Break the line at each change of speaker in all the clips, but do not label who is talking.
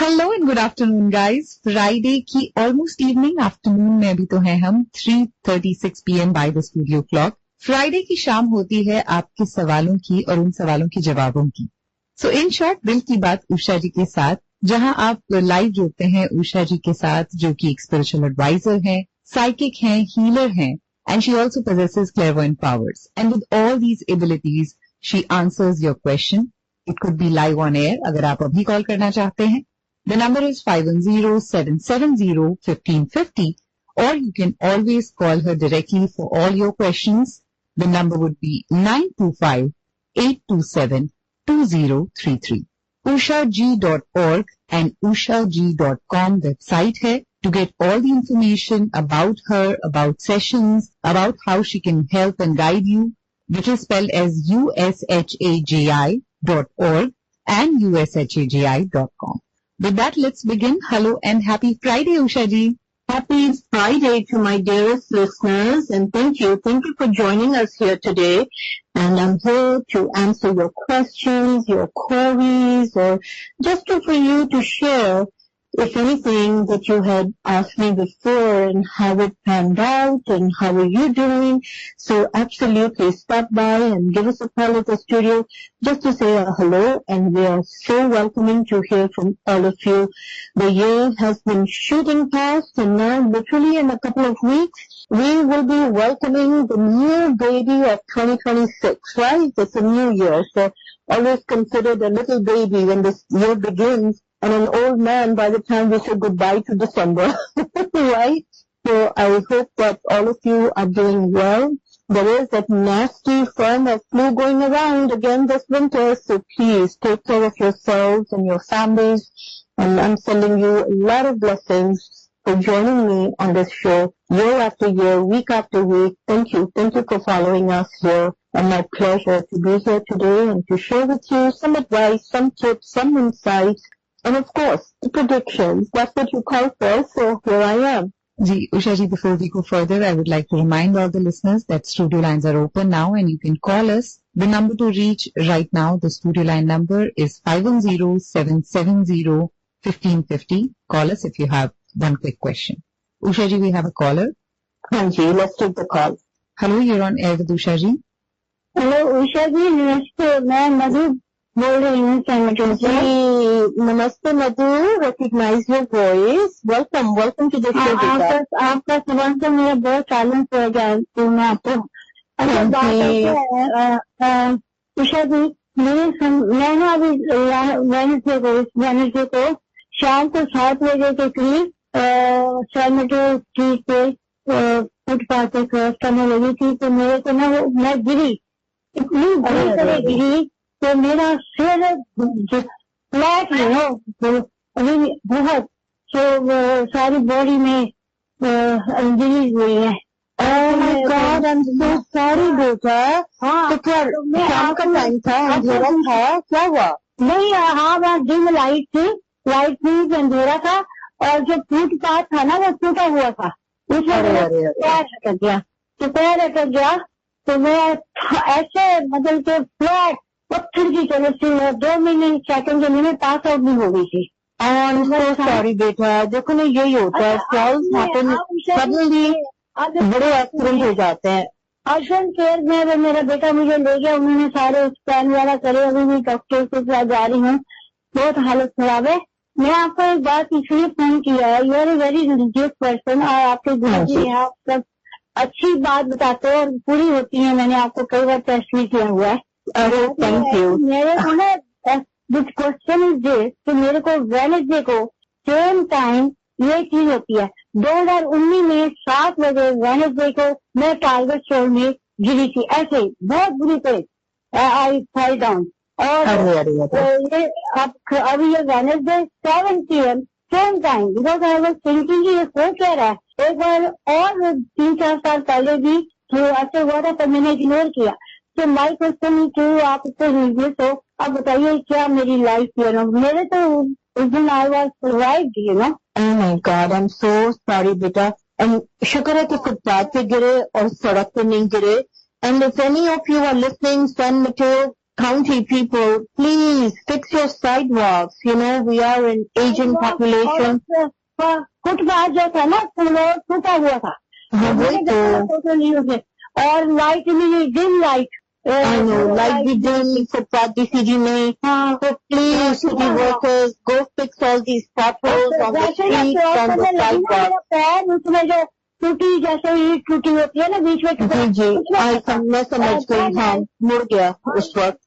Hello and good afternoon guys. Friday की almost evening afternoon में अभी तो हैं हम 3:36 PM by the studio clock. Friday की शाम होती है आपके सवालों की और उन सवालों के जवाबों की। सो इन शॉर्ट, दिल की बात उषा जी के साथ, जहां आप लाइव जुड़ते हैं उषा जी के साथ, जो कि एक स्पिरिचुअल एडवाइजर हैं, साइकिक हैं, हीलर हैं, and she also possesses clairvoyant powers. And with all these abilities, she answers your question. It could be live on air अगर आप अभी कॉल करना चाहते हैं. The number is 510-770-1550, or you can always call her directly for all your questions. The number would be 925-827-2033. ushag.org and ushag.com website hai to get all the information about her, about sessions, about how she can help and guide you, which is spelled as ushagi.org and ushagi.com. With that, let's begin. Hello and happy Friday, Usha ji.
Happy Friday to my dearest listeners, and thank you for joining us here today. And I'm here to answer your questions, your queries, or just for you to share, if anything, that you had asked me before and how it panned out and how are you doing. So absolutely stop by and give us a call at the studio just to say hello, and we are so welcoming to hear from all of you. The year has been shooting past, and now literally in a couple of weeks we will be welcoming the new baby of 2026, right? It's a new year, so always consider the little baby when this year begins, and an old man by the time we say goodbye to December, right? So I hope that all of you are doing well. There is that nasty form of flu going around again this winter, so please take care of yourselves and your families. And I'm sending you a lot of blessings for joining me on this show year after year, week after week. Thank you for following us here. And my pleasure to be here today and to share with you some advice, some tips, some insights, and of course, the predictions. That's what you call for, so here I am.
Ji, Usha ji, before we go further, I would like to remind all the listeners that studio lines are open now and you can call us. The number to reach right now, the studio line number is 510-770-1550. Call us if you have one quick question. Usha ji, we have a caller.
Hanji, let's take the call.
Hello, you're on air with Usha ji.
Hello, Usha ji, namaste. मैं मधु बोल रही हूँ sanitary से। नमस्ते मधु, recognize your voice. Welcome to the show. आपका सुबह से मेरा बहुत चैलेंज हो गया तो मैं आपको उषा जी, मैं ना अभी वेडनेसडे को शाम को 7 बजे के करीब सैनिटरी स्ट्रीट पे फुटपाथ पे क्रॉस करने लगी थी, तो मेरे को ना मैं गिरी, इतनी बुरी तरह गिरी तो मेरा सिर फ्लैट अभी बहुत, तो सारी बॉडी में इंजरीज हुई है। Oh my God, I'm so sorry बेटा। तो क्या शाम का टाइम था, अंधेरा था, क्या हुआ? नहीं, हाँ वहाँ डिम लाइट थी, अंधेरा था, और जो फुटपाथ था ना वो टूटा हुआ था, उसमें पैर अटक गया, तो मैं ऐसे मतलब के फ्लैट पत्थर की तरह से 2 सेकंड के मिनट पास आउट भी हो गई थी। सॉरी बेटा, देखो ना यही होता है, फॉल्स हैपन सडनली, बड़े एक्सीडेंट हो जाते हैं। अर्जेंट केयर में मेरा बेटा मुझे ले गया, उन्होंने सारे स्कैन वगैरह करे, अभी भी डॉक्टर के साथ जा रही हूँ, बहुत हालत खराब है। मैं आपको एक बात इसलिए फोन किया है, you are a very religious person, और आपके गुरुजी हैं, आप सब अच्छी बात बताते हैं और पूरी होती है, मैंने आपको कई बार टेस्ट भी किया हुआ है। Thank you. मेरे को ना दिस क्वेश्चन इज दिस, तो मेरे को वेडनेसडे को सेम टाइम ये चीज होती है, 2019 में 7 बजे वेडनेसडे को मैं टारगेट स्टोर में गिरी थी, ऐसे बहुत बुरी तरह, आई फॉल डाउन। और ये अभी ये Wednesday 7 PM same time, because I was thinking ये हो क्या रहा है। एक बार और 3-4 साल पहले भी जो ऐसे हुआ था, तो मैंने इग्नोर किया। तो माई क्वेश्चन टू, आप इतने रिलीजियस हो, आप बताइए क्या मेरी लाइफ मेरे तो उस दिन I was survived, you know. Oh my God, I am so sorry बेटा, एंड शुक्र है कि फुटपाथ पे गिरे और सड़क पे नहीं गिरे। And if any of you are listening, send material
county people, please fix your sidewalks. You know, we are an aging population.
Footpath जो था ना फ्लोर टूटा हुआ था,
हाँ वही तो,
फोटो नहीं उसे, और लाइट भी dim light,
I know, like we did footpath BCG में. So please, city workers, go fix all these potholes on the streets and the sidewalks.
पैर उसमें जो टूटी जैसे ईट टूटी होती है ना बीच में,
जी मैं समझ गई, हाँ मुड़ गया उस वक्त.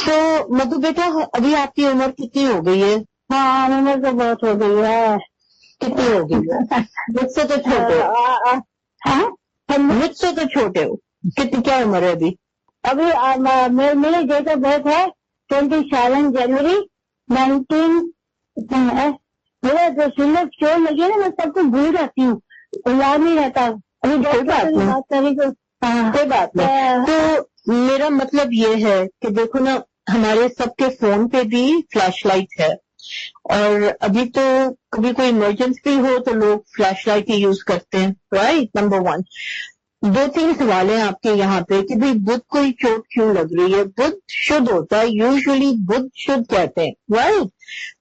So मधु बेटा, अभी आपकी उम्र कितनी हो गई है?
हाँ उम्र तो बहुत हो गई है.
कितनी हो गई है? मुझसे तो छोटे हो. मुझसे तो छोटे हो. कितनी क्या उम्र है अभी?
अभी मेरी डेट ऑफ बर्थ है 27 जनवरी 19. मेरा जो सिल्वर चोर लगी है ना, मैं सब कुछ भूल जाती हूँ, याद नहीं रहता. अभी बात करी तो
कोई बात नहीं. तो मेरा मतलब ये है कि देखो ना, हमारे सबके फोन पे भी फ्लैश लाइट है, और अभी तो कभी कोई इमरजेंसी हो तो लोग फ्लैश लाइट ही यूज करते हैं, राइट. नंबर 1. 2-3 सवाल हैं आपके यहाँ पे कि भाई बुध को ही चोट क्यों लग रही है. बुध शुद्ध होता है, यूजुअली बुध शुद्ध कहते हैं, राइट.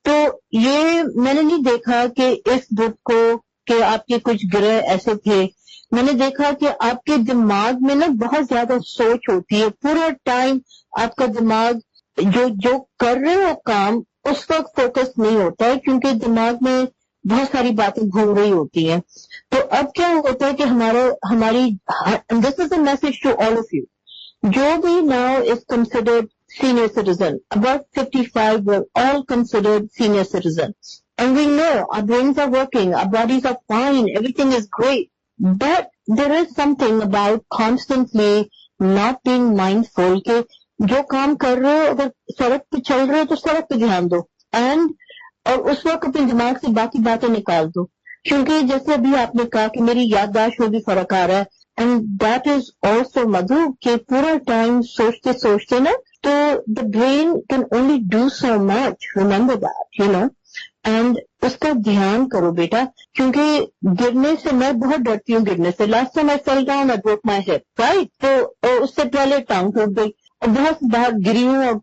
तो ये मैंने नहीं देखा कि इस बुध को कि आपके कुछ ग्रह ऐसे थे. मैंने देखा कि आपके दिमाग में ना बहुत ज्यादा सोच होती है, पूरा टाइम आपका दिमाग जो कर रहे हो काम उस वक्त फोकस नहीं होता है, क्योंकि दिमाग में बहुत सारी बातें घूम रही होती हैं. तो अब क्या होता है कि हमारी this is a message to all of you. जो भी now is considered senior citizen, above 55 we're all considered senior citizens, and we know our brains are working, our bodies are fine, everything is great, but there is something about constantly not being mindful कि जो काम कर रहे हो, अगर सड़क पे चल रहे हो तो सड़क पे ध्यान दो, एंड और उस वक्त अपने दिमाग से बाकी बातें निकाल दो. क्योंकि जैसे अभी आपने कहा कि मेरी याददाश्त में भी फर्क आ रहा है, एंड दैट इज ऑल्सो मधु कि पूरा टाइम सोचते सोचते ना, तो the brain can only do so much. Remember that, you know. And उसका ध्यान करो बेटा, क्योंकि गिरने से मैं बहुत डरती हूँ. गिरने से last time I fell down, I broke my hip, right. तो उससे पहले टांग टूट गई, और बहुत बार गिरी हूँ और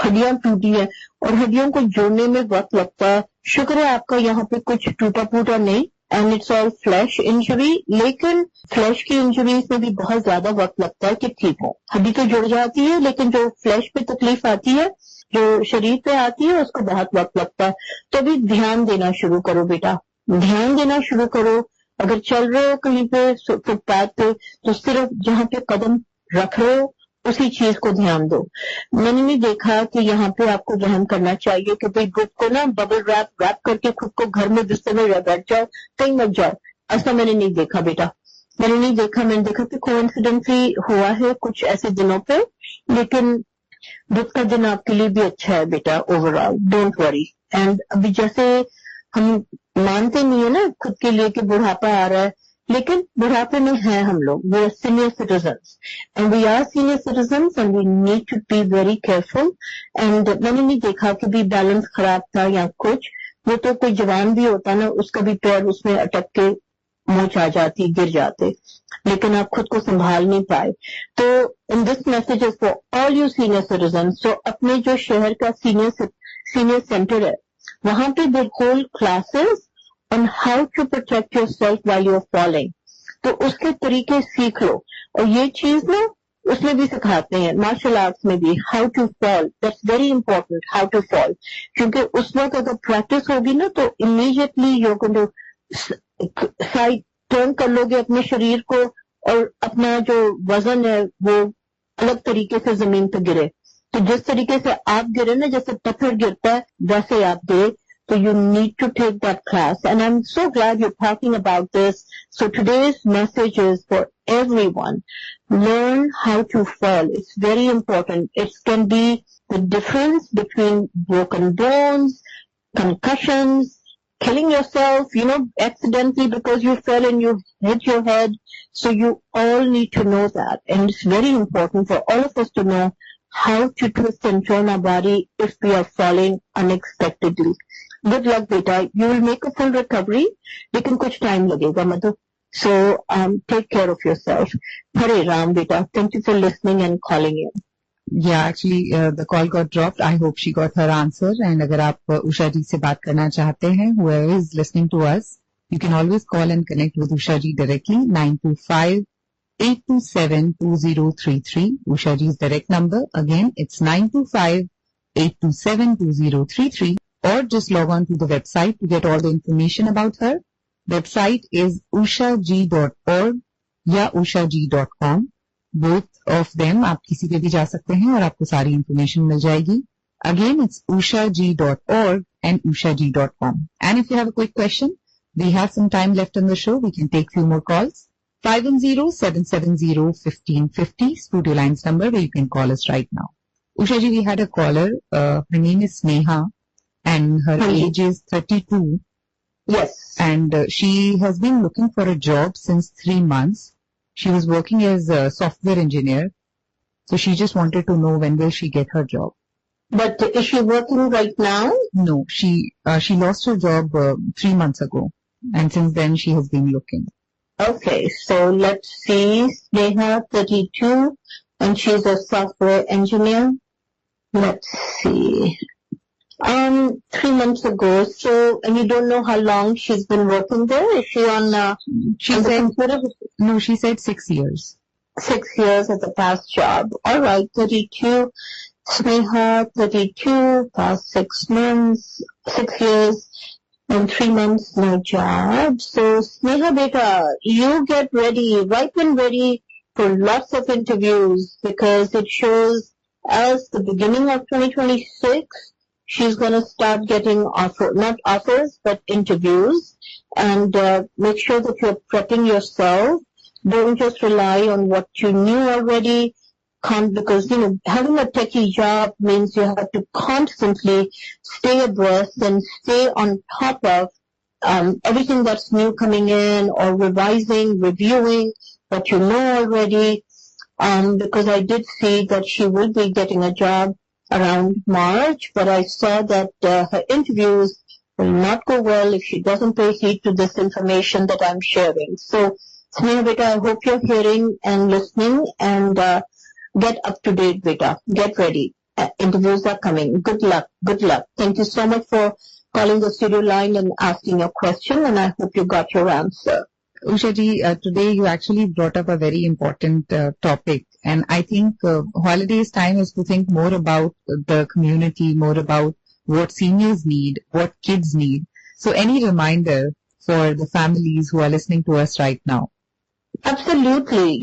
हड्डियां टूटी है, और हड्डियों को जोड़ने में वक्त लगता है. शुक्र है आपका यहाँ पे कुछ टूटा फूटा नहीं, and it's all flash injury. लेकिन फ्लैश की इंजरीज में भी बहुत ज्यादा वक्त लगता है कि ठीक हो. हड्डी तो जुड़ जाती है, लेकिन जो फ्लैश पे तकलीफ आती है, जो शरीर पे आती है, उसको बहुत वक्त लगता है. तो अभी ध्यान देना शुरू करो बेटा, ध्यान देना शुरू करो. अगर चल रहे हो कहीं पे फुटपाथ पे, तो सिर्फ जहाँ पे कदम रख रहे हो उसी चीज को ध्यान दो. मैंने नहीं देखा कि यहाँ पे आपको रहम करना चाहिए कि भाई बुध को ना बबल रैप करके खुद को घर में बिस्तर में बैठ जाओ, कहीं मत जाओ. ऐसा मैंने नहीं देखा बेटा, मैंने नहीं देखा. मैंने देखा कि कोइंसिडेंटली हुआ है कुछ ऐसे दिनों पे, लेकिन बुध का दिन आपके लिए भी अच्छा है बेटा ओवरऑल. Don't worry. एंड अभी जैसे हम मानते नहीं है ना खुद के लिए कि बुढ़ापा आ रहा है, लेकिन बुढ़ापे में हैं हम लोग. We are senior citizens, and we are senior citizens, and we need to be very careful. And मैंने नहीं देखा कि भी बैलेंस खराब था या कुछ. वो तो कोई जवान भी होता ना, उसका भी पैर उसमें अटक के मोच आ जाती, गिर जाते, लेकिन आप खुद को संभाल नहीं पाए. तो in this message is for all you senior citizens. तो अपने जो शहर का सीनियर सेंटर है, वहां पे they hold classes on how to protect yourself while you're falling. तो उसके तरीके सीख लो. और ये चीज ना उसमें भी सिखाते हैं, मार्शल आर्ट्स में भी, how to fall. That's very important, how to fall. क्योंकि उस वक्त अगर प्रैक्टिस होगी ना, तो immediately you're going to side turn कर लोगे अपने शरीर को, और अपना जो वजन है वो अलग तरीके से जमीन पे गिरे. तो जिस तरीके से आप गिरे ना, जैसे पत्थर गिरता है वैसे आप गिरे. So you need to take that class, and I'm so glad you're talking about this. So today's message is for everyone. Learn how to fall. It's very important. It can be the difference between broken bones, concussions, killing yourself, accidentally because you fell and you hit your head. So you all need to know that, and it's very important for all of us to know how to twist and turn our body if we are falling unexpectedly. Good luck beta, you will make a full recovery, लेकिन कुछ time लगेगा मधु. So take care of yourself. Hare Ram beta, thank you for listening and calling in.
Yeah, actually the call got dropped. I hope she got her answer. And अगर आप उषा जी से बात करना चाहते हैं, whoever is listening to us, you can always call and connect with Usha ji directly, 925-827-2033. Usha ji's direct number. Again, it's 925-827-2033. Or just log on to the website to get all the information about her. Website is ushaji.org या ushaji.com. Both of them आप किसी पे भी जा सकते हैं और आपको सारी information मिल जाएगी. Again, it's ushaji.org and ushaji.com. And if you have a quick question, we have some time left on the show. We can take few more calls. 510-770-1550 studio lines number where you can call us right now. Usha ji, we had a caller. Her name is Sneha and her age is 32.
Yes.
And she has been looking for a job since 3 months. She was working as a software engineer. So she just wanted to know when will she get her job.
But is she working right now?
No, she lost her job 3 months ago. And since then she has been looking.
Okay, so let's see. Sneha, 32, and she's a software engineer. Let's see. 3 months ago. So, and you don't know how long she's been working there? Is she on the computer?
No, she said 6 years.
6 years at the past job. All right, 32. Sneha, 32, past 6 months, 6 years, and 3 months, no job. So, Sneha beta, you get ready, ripe and ready for lots of interviews because it shows as the beginning of 2026, she's going to start getting not offers, but interviews. And make sure that you're prepping yourself. Don't just rely on what you knew already. Because, having a techie job means you have to constantly stay abreast and stay on top of everything that's new coming in or revising, reviewing what you know already. Because I did see that she will be getting a job around March, but I saw that her interviews will not go well if she doesn't pay heed to this information that I'm sharing. So, Sneha beta, I hope you're hearing and listening and get up to date, beta. Get ready. Interviews are coming. Good luck. Good luck. Thank you so much for calling the studio line and asking your question, and I hope you got your answer.
Usha ji, today you actually brought up a very important topic, and I think holidays time is to think more about the community, more about what seniors need, what kids need. So any reminder for the families who are listening to us right now?
Absolutely.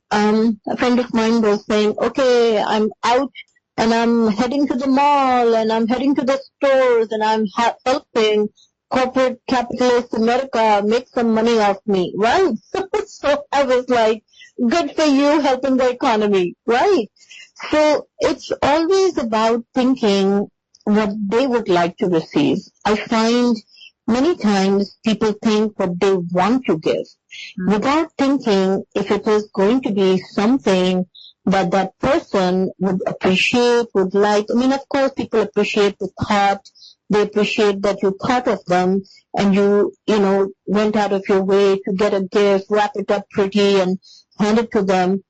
A friend of mine was saying, okay, I'm out and I'm heading to the mall and I'm heading to the stores and I'm helping corporate capitalist America make some money off me, right? So I was like, good for you helping the economy, right? So it's always about thinking what they would like to receive. I find many times people think what they want to give without thinking if it is going to be something that that person would appreciate, would like. Of course, people appreciate the thought. They appreciate that you thought of them and you went out of your way to get a gift, wrap it up pretty and hand it to them.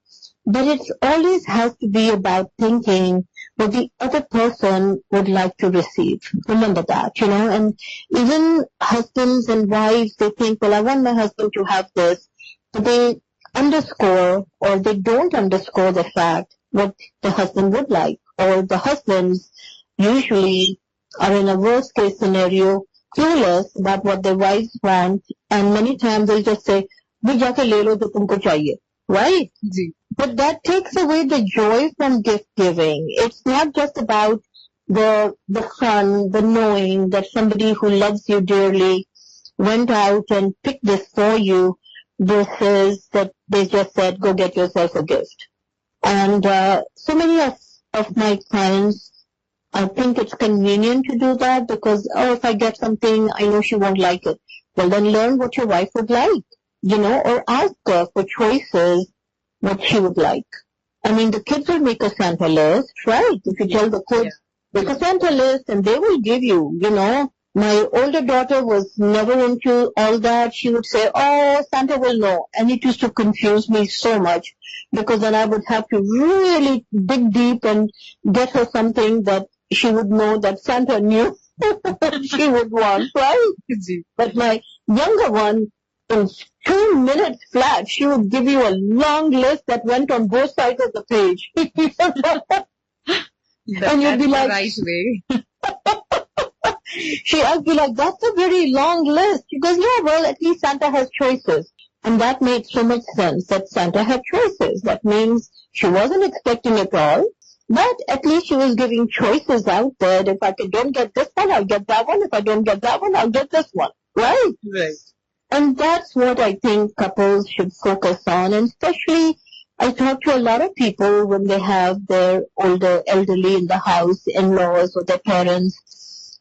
But it always has to be about thinking what the other person would like to receive. Remember that, and even husbands and wives, they think, well, I want my husband to have this, but they underscore or they don't underscore the fact what the husband would like, or the husbands usually are in a worst case scenario clueless about what their wives want, and many times they'll just say, "Bhi jaake le lo jo tumko chahiye," right? But that takes away the joy from gift giving. It's not just about the fun, the knowing that somebody who loves you dearly went out and picked this for you versus that they just said, go get yourself a gift. And so many of my clients, I think it's convenient to do that because, if I get something, I know she won't like it. Well, then learn what your wife would like, or ask her for choices what she would like. The kids will make a Santa list, right? If you tell the kids, make a Santa list and they will give you, My older daughter was never into all that. She would say, oh, Santa will know. And it used to confuse me so much because then I would have to really dig deep and get her something that she would know that Santa knew she would want, right? But my younger one, in 2 minutes flat, she would give you a long list that went on both sides of the page. And you'd be like,
right way.
I'd be like, that's a very long list. She goes, yeah, well, at least Santa has choices. And that made so much sense that Santa had choices. That means she wasn't expecting it all, but at least she was giving choices out there. If I don't get this one, I'll get that one. If I don't get that one, I'll get this one. Right?
Right.
And that's what I think couples should focus on. And especially, I talk to a lot of people when they have their older elderly in the house, in-laws or their parents,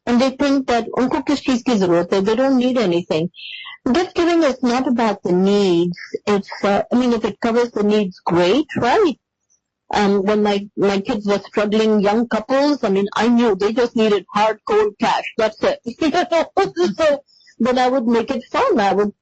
and they think that unko kis cheez ki zarurat hai, they don't need anything. Gift giving is not about the needs. It's, if it covers the needs, great, right? When my kids were struggling, young couples, I knew they just needed hard, cold cash. That's it. So then I would make it fun. I would,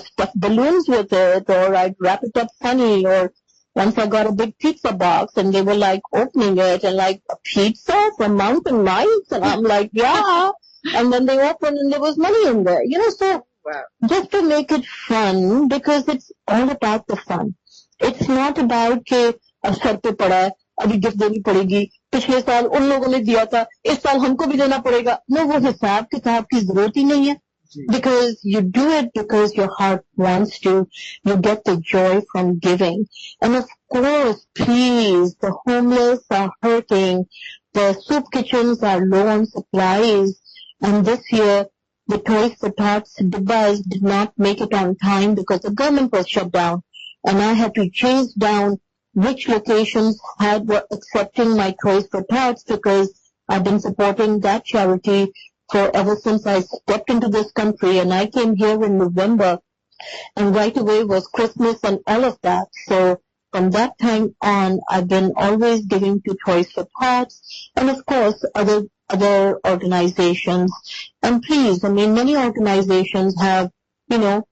stuff balloons with it, or I'd wrap it up funny, or once I got a big pizza box and they were like opening it and like, a pizza from Mountain Nights? And I'm like, yeah. And then they opened and there was money in there, so
wow.
Just to make it fun, because it's all about the fun. It's not about के sir पे पड़ा है, अभी gift देनी पड़ेगी, पिछले साल उन लोगों ने दिया था, इस साल हमको भी देना पड़ेगा. No, वो हिसाब किताब की जरूरत ही नहीं है. Because you do it because your heart wants to. You get the joy from giving. And of course, please, the homeless are hurting. The soup kitchens are low on supplies. And this year, the Toys for Tots dibbas did not make it on time because the government was shut down. And I had to chase down which locations were accepting my Toys for Tots, because I've been supporting that charity for ever since I stepped into this country, and I came here in November, and right away was Christmas and all of that. So from that time on, I've been always giving to Toys for Tots, and of course other organizations. And please, many organizations have,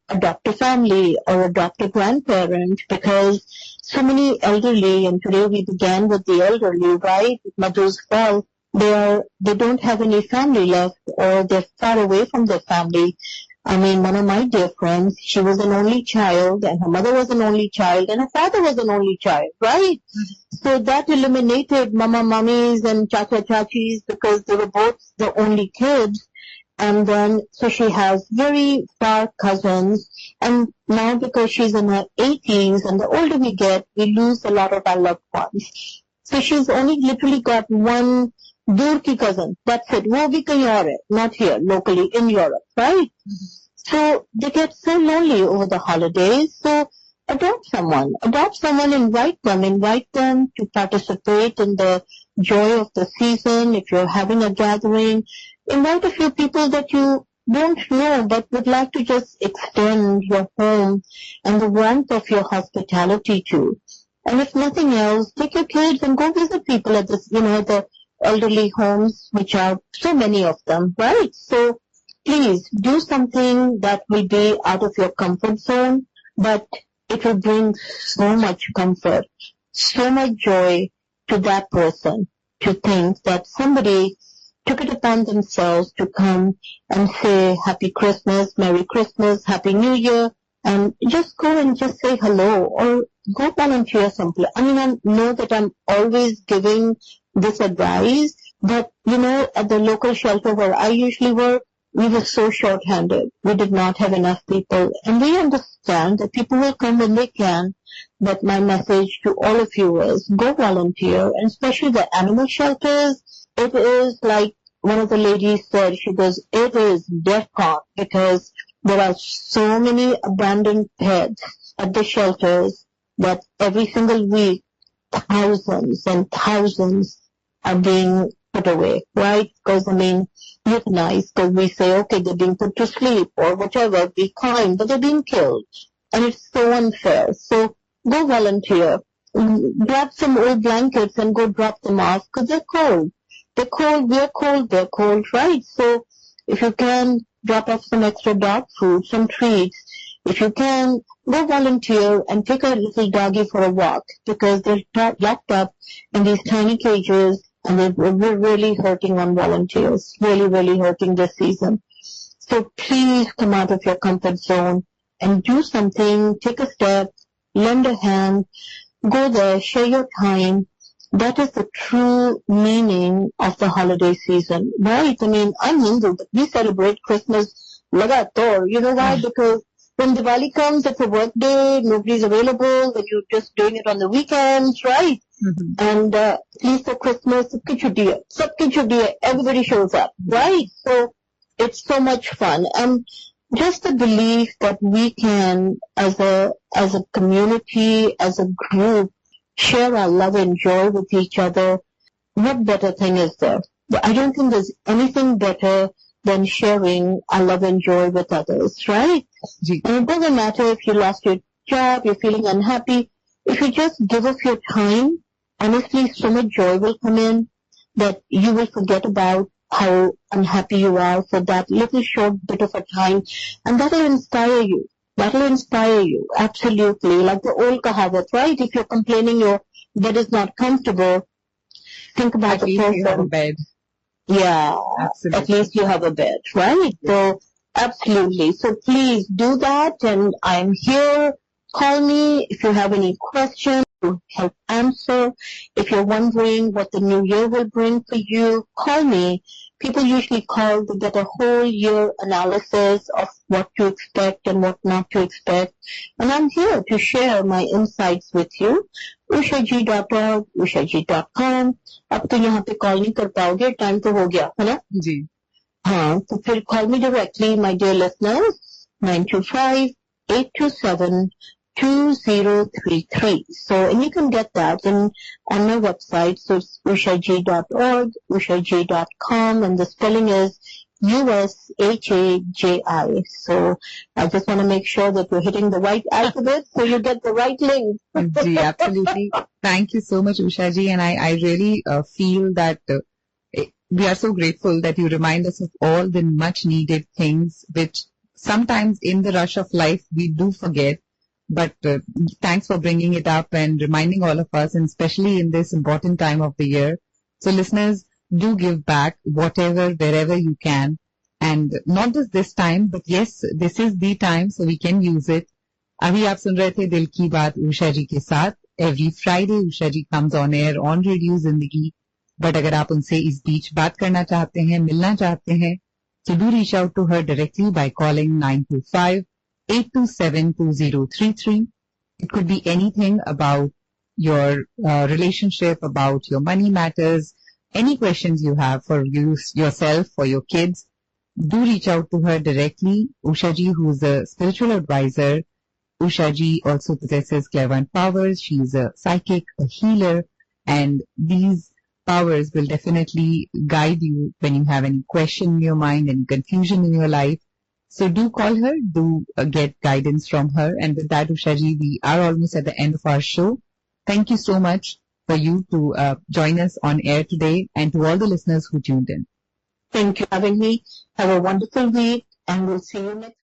adopt a family or adopt a grandparent, because so many elderly, and today we began with the elderly, right? Mother's Fall. They don't have any family left, or they're far away from their family. One of my dear friends, she was an only child, and her mother was an only child, and her father was an only child, right? So that eliminated mama mummies and chacha chachis, because they were both the only kids. And then, so she has very far cousins, and now because she's in her 80s, and the older we get, we lose a lot of our loved ones. So she's only literally got one दूर की cousin, that's it. वो भी कहीं और है, not here, locally in Europe, right? So they get so lonely over the holidays. So adopt someone, invite them to participate in the joy of the season. If you're having a gathering, invite a few people that you don't know but would like to just extend your home and the warmth of your hospitality to. And if nothing else, take your kids and go visit people at this, the elderly homes, which are so many of them, right? So please do something that will be out of your comfort zone, but it will bring so much comfort, so much joy to that person, to think that somebody took it upon themselves to come and say Happy Christmas, Merry Christmas, Happy New Year, and just go and just say hello, or go volunteer someplace. I know that I'm always giving this advice, but at the local shelter where I usually work, we were so short-handed. We did not have enough people, and we understand that people will come when they can. But my message to all of you is go volunteer, and especially the animal shelters. It is like one of the ladies said, she goes, it is DEFCON, because there are so many abandoned pets at the shelters that every single week thousands and thousands are being put away, right? Because euthanized, because we say, okay, they're being put to sleep or whatever, be kind, but they're being killed. And it's so unfair. So go volunteer. Grab some old blankets and go drop them off, because they're cold. They're cold, we're cold, they're cold, right? So If you can, drop off some extra dog food, some treats. If you can, go volunteer and take a little doggy for a walk, because they're locked up in these tiny cages and we're really hurting on volunteers, really, really hurting this season. So please come out of your comfort zone and do something, take a step, lend a hand, go there, share your time. That is the true meaning of the holiday season, right? I mean, I'm Hindu, but we celebrate Christmas lagatar. You know why? Because when Diwali comes, it's a work day, nobody's available, then you're just doing it on the weekends, right?
Mm-hmm.
And at least for Christmas, sabki chutti hai, everybody shows up, right? So it's so much fun. And just the belief that we can, as a community, as a group, share our love and joy with each other. What better thing is there? I don't think there's anything better than sharing our love and joy with others, right? And it doesn't matter if you lost your job, you're feeling unhappy. If you just give us your time, honestly, so much joy will come in that you will forget about how unhappy you are for that little short bit of a time, and that will inspire you. That will inspire you, absolutely. Like the old kahawat, right? If you're complaining your bed is not comfortable, think about the person.
You have a bed.
Yeah,
absolutely.
At least you have a bed, right? So, absolutely. So please do that, and I'm here. Call me if you have any questions to help answer. If you're wondering what the new year will bring for you, call me. People usually call to get a whole year analysis of what to expect and what not to expect. And I'm here to share my insights with you. ushaji.org, ushaji.com. अब तो यहाँ पे call नहीं कर पाओगे, time तो हो गया है ना
जी.
हाँ, तो फिर call me directly, my dear listeners, 925-827-2033. So, and you can get that on my website. So it's ushaji.org, ushaji.com, and the spelling is USHAJI. So I just want to make sure that we're hitting the right alphabet so you get the right link.
Ji, absolutely. Thank you so much, Ushaji. And I really feel that we are so grateful that you remind us of all the much needed things which sometimes in the rush of life we do forget. But thanks for bringing it up and reminding all of us, and especially in this important time of the year. So listeners, do give back whatever, wherever you can. And not just this time, but yes, this is the time, so we can use it. अभी आप सुन रहे थे दिल की बात उषा जी के साथ. Every Friday, Usha ji comes on air on Radio Zindagi. But अगर आप उनसे इस बीच बात करना चाहते हैं, मिलना चाहते हैं, so do reach out to her directly by calling 925-827-2033. It could be anything about your relationship, about your money matters, any questions you have for you, yourself, for your kids. Do reach out to her directly. Ushaji, who's a spiritual advisor. Ushaji also possesses clairvoyant powers. She's a psychic, a healer, and these powers will definitely guide you when you have any question in your mind, any confusion in your life. So do call her, do get guidance from her. And with that, Ushaji, we are almost at the end of our show. Thank you so much for you to join us on air today, and to all the listeners who tuned in.
Thank you for having me. Have a wonderful week, and we'll see you next